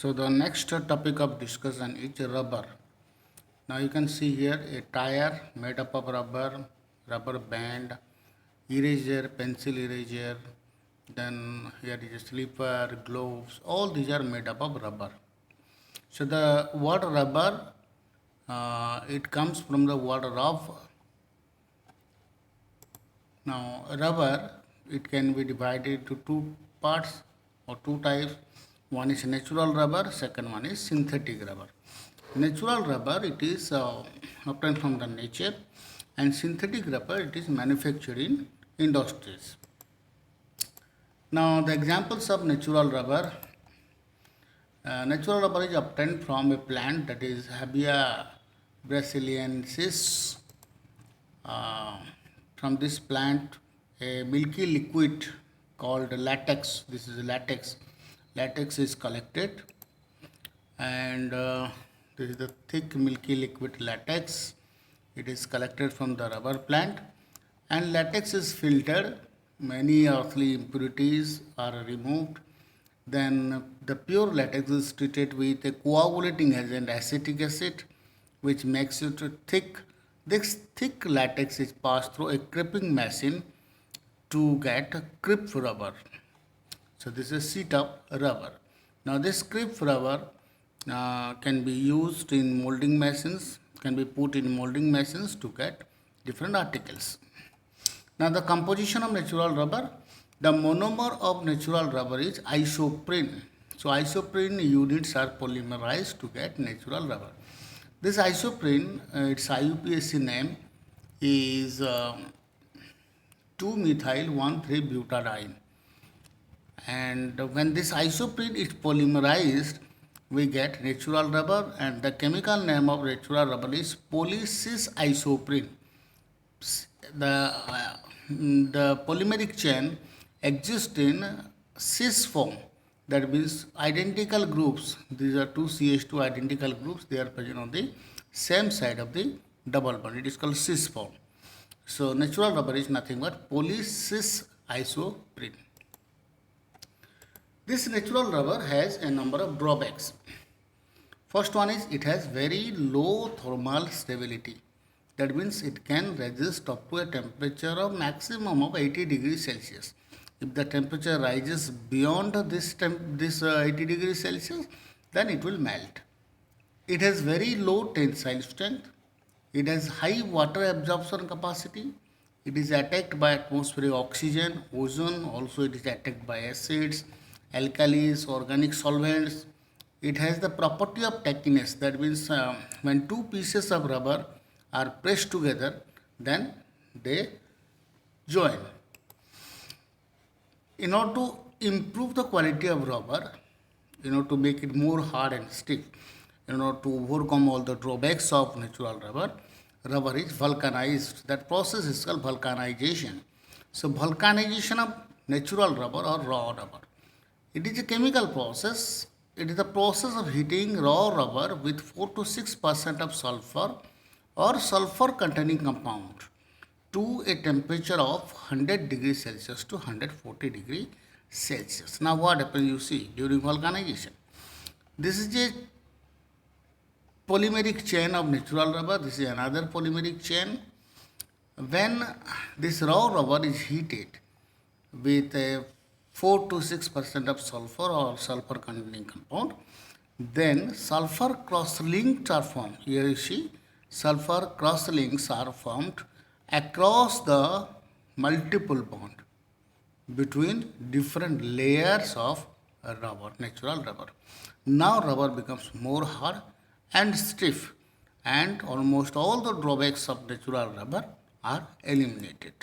So the next topic of discussion is rubber. Now you can see here a tire made up of rubber, rubber band, eraser, pencil eraser, then here is a slipper, gloves, all these are made up of rubber. So the word rubber, it comes from the word rub. Now rubber, it can be divided into two parts or two types. One is natural rubber, second one is synthetic rubber. Natural rubber, it is obtained from the nature, and synthetic rubber, it is manufactured in industries. Now the examples of natural rubber. Natural rubber is obtained from a plant, that is Hevea brasiliensis. From this plant, a milky liquid called latex, this is latex. Latex is collected, and this is the thick milky liquid latex. It is collected from the rubber plant, and latex is filtered. Many earthly impurities are removed. Then the pure latex is treated with a coagulating agent, acetic acid, which makes it thick. This thick latex is passed through a crimping machine to get crisp rubber. So this is sheet of rubber. Now this crisp rubber can be used in molding machines, can be put in molding machines to get different articles. Now the composition of natural rubber. The monomer of natural rubber is isoprene. So isoprene units are polymerized to get natural rubber. This isoprene, its IUPAC name is 2-methyl-1,3-butadiene. And when this isoprene is polymerized, we get natural rubber, and the chemical name of natural rubber is polycis isoprene. The polymeric chain exist in cis form, that means identical groups. These are two CH2 identical groups, they are present on the same side of the double bond. It is called cis form. So natural rubber is nothing but polycis isoprene. This natural rubber has a number of drawbacks. First one is it has very low thermal stability. That means it can resist up to a temperature of maximum of 80 degrees Celsius. If the temperature rises beyond this 80 degrees Celsius, then it will melt. It has very low tensile strength. It has high water absorption capacity. It is attacked by atmospheric oxygen, ozone. Also it is attacked by acids, alkalis, organic solvents. It has the property of tackiness. That means when two pieces of rubber are pressed together, then they join. In order to improve the quality of rubber, in order to make it more hard and stiff, in order to overcome all the drawbacks of natural rubber, rubber is vulcanized. That process is called vulcanization. So vulcanization of natural rubber or raw rubber. It is a chemical process. It is the process of heating raw rubber with 4 to 6% of sulfur or sulfur containing compound to a temperature of 100 degrees Celsius to 140 degrees Celsius. Now what happens, you see, during vulcanization? This is a polymeric chain of natural rubber. This is another polymeric chain. When this raw rubber is heated with a 4 to 6% of sulfur or sulfur containing compound, then sulfur cross links are formed. Here you see, sulfur cross links are formed across the multiple bond between different layers of rubber, natural rubber. Now rubber becomes more hard and stiff, and almost all the drawbacks of natural rubber are eliminated.